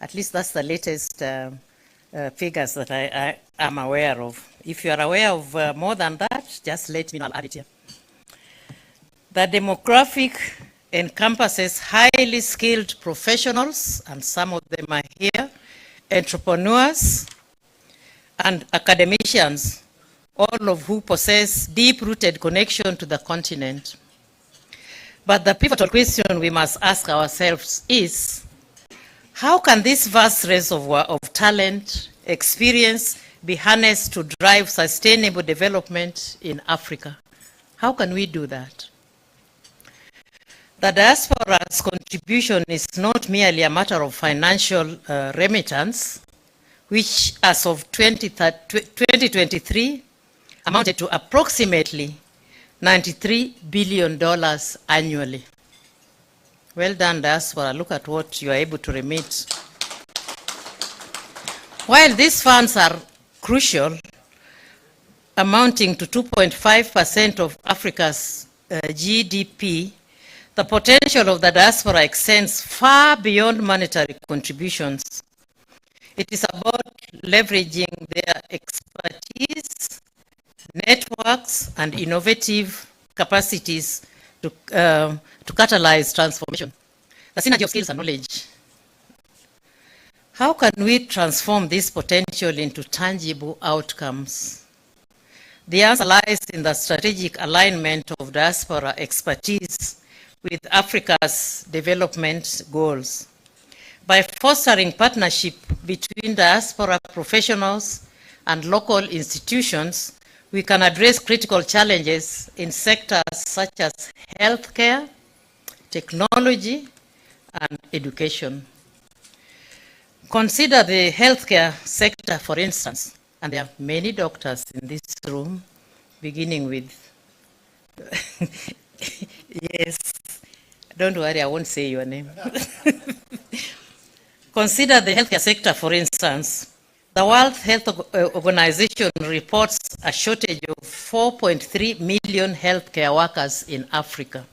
At least that's the latest figures that I am aware of. If you are aware of more than that, just let me know, I'll add it here. The demographic encompasses highly skilled professionals, and some of them are here, entrepreneurs, and academicians, all of who possess deep-rooted connection to the continent. But the pivotal question we must ask ourselves is, how can this vast reservoir of talent, experience, be harnessed to drive sustainable development in Africa? How can we do that? The diaspora's contribution is not merely a matter of financial remittance, which as of 2023 amounted to approximately $93 billion annually. Well done, diaspora. Look at what you are able to remit. While these funds are crucial, amounting to 2.5% of Africa's GDP, the potential of the diaspora extends far beyond monetary contributions. It is about leveraging their expertise, networks, and innovative capacities to catalyze transformation. The synergy of skills and knowledge. How can we transform this potential into tangible outcomes? The answer lies in the strategic alignment of diaspora expertise with Africa's development goals. By fostering partnership between diaspora professionals and local institutions, we can address critical challenges in sectors such as healthcare, technology, and education. Consider the healthcare sector, for instance, and there are many doctors in this room, beginning with, yes, don't worry, I won't say your name. Consider the healthcare sector, for instance. The World Health Organization reports a shortage of 4.3 million healthcare workers in Africa.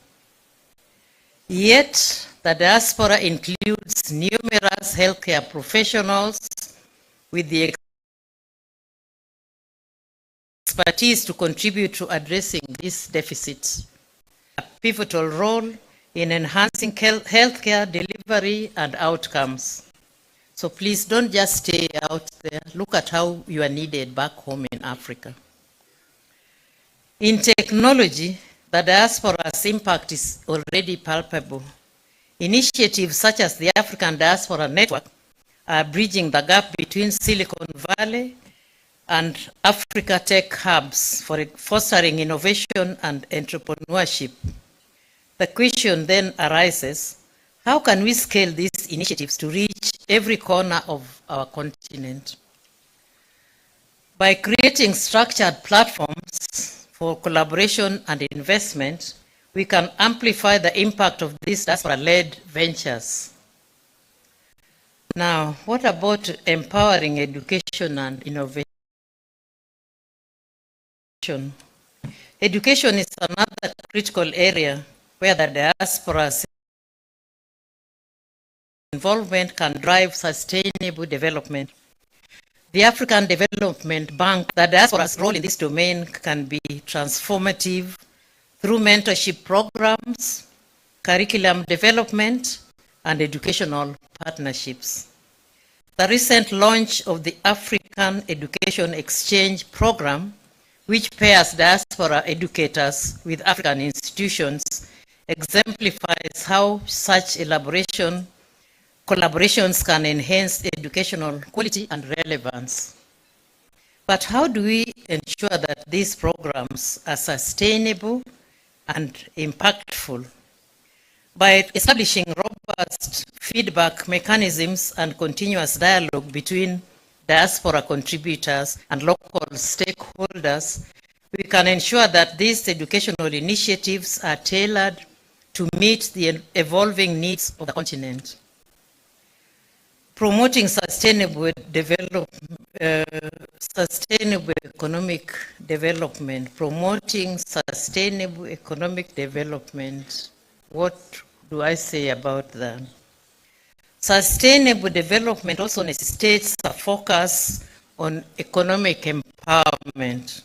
Yet, the diaspora includes numerous healthcare professionals with the expertise to contribute to addressing this deficit. A pivotal role in enhancing healthcare delivery and outcomes. So please don't just stay out there. Look at how you are needed back home in Africa. In technology, the diaspora's impact is already palpable. Initiatives such as the African Diaspora Network are bridging the gap between Silicon Valley and Africa tech hubs for fostering innovation and entrepreneurship. The question then arises, how can we scale these initiatives to reach every corner of our continent? By creating structured platforms for collaboration and investment, we can amplify the impact of these diaspora-led ventures. Now, what about empowering education and innovation? Education is another critical area where the diaspora's involvement can drive sustainable development. The African Development Bank, the diaspora's role in this domain can be transformative through mentorship programs, curriculum development, and educational partnerships. The recent launch of the African Education Exchange Program, which pairs diaspora educators with African institutions, exemplifies how such collaborations can enhance educational quality and relevance. But how do we ensure that these programs are sustainable and impactful? By establishing robust feedback mechanisms and continuous dialogue between diaspora contributors and local stakeholders, we can ensure that these educational initiatives are tailored to meet the evolving needs of the continent. Promoting sustainable economic development. Promoting sustainable economic development. What do I say about that? Sustainable development also necessitates a focus on economic empowerment.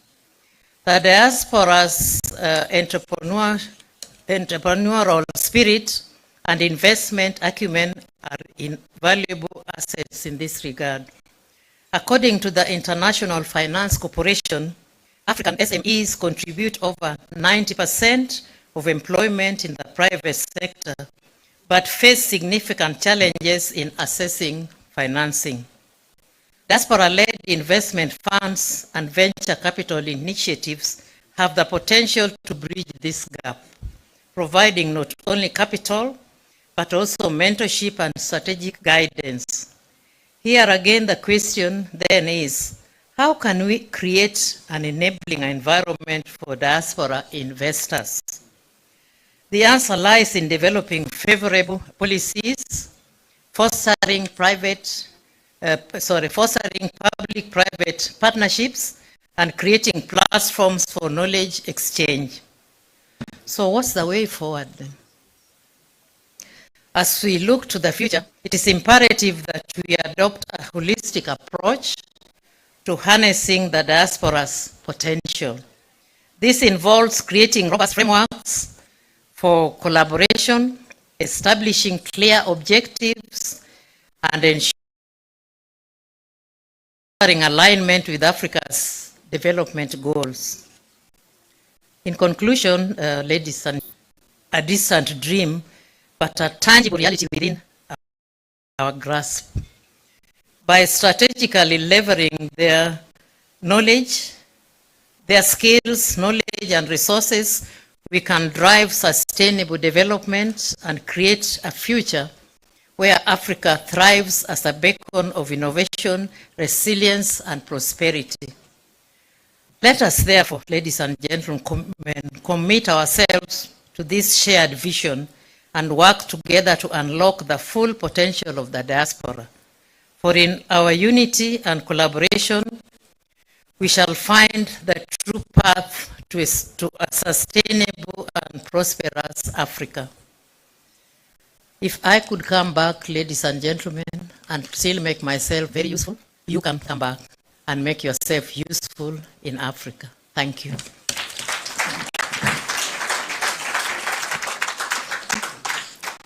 The diaspora's entrepreneurial spirit and investment acumen are invaluable assets in this regard. According to the International Finance Corporation, African SMEs contribute over 90% of employment in the private sector, but face significant challenges in accessing financing. Diaspora-led investment funds and venture capital initiatives have the potential to bridge this gap, providing not only capital, but also mentorship and strategic guidance. Here again, the question then is, how can we create an enabling environment for diaspora investors? The answer lies in developing favorable policies, fostering public-private partnerships, and creating platforms for knowledge exchange. So what's the way forward then? As we look to the future, it is imperative that we adopt a holistic approach to harnessing the diaspora's potential. This involves creating robust frameworks for collaboration, establishing clear objectives, and ensuring alignment with Africa's development goals. In conclusion, ladies and a distant dream, but a tangible reality within our grasp. By strategically leveraging their knowledge, their skills, knowledge, and resources, we can drive sustainable development and create a future where Africa thrives as a beacon of innovation, resilience, and prosperity. Let us therefore, ladies and gentlemen, commit ourselves to this shared vision and work together to unlock the full potential of the diaspora. For in our unity and collaboration, we shall find the true path to a sustainable and prosperous Africa. If I could come back, ladies and gentlemen, and still make myself very useful, you can come back and make yourself useful in Africa. Thank you.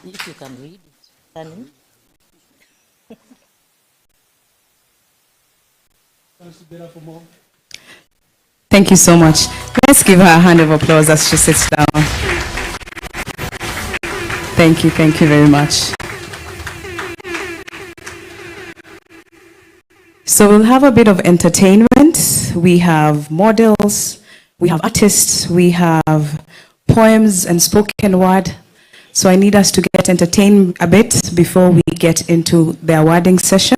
If you can read it, Danny. Thank you so much. Let's give her a hand of applause as she sits down. Thank you very much. So we'll have a bit of entertainment. We have models, we have artists, we have poems and spoken word. So I need us to get entertained a bit before we get into the awarding session.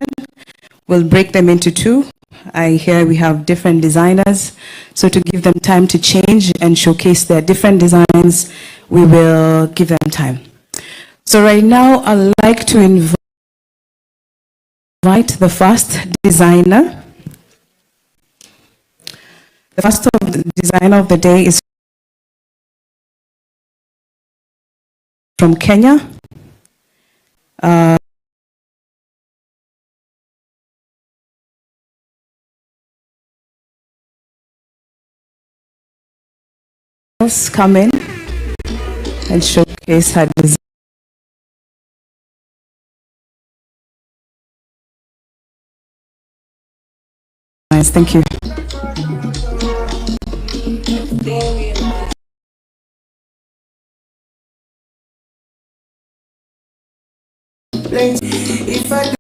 We'll break them into two. I hear we have different designers. So to give them time to change and showcase their different designs, we will give them time. So right now, I'd like to invite the first designer. The first designer of the day is from Kenya. Come in and showcase her design. Thank you. If I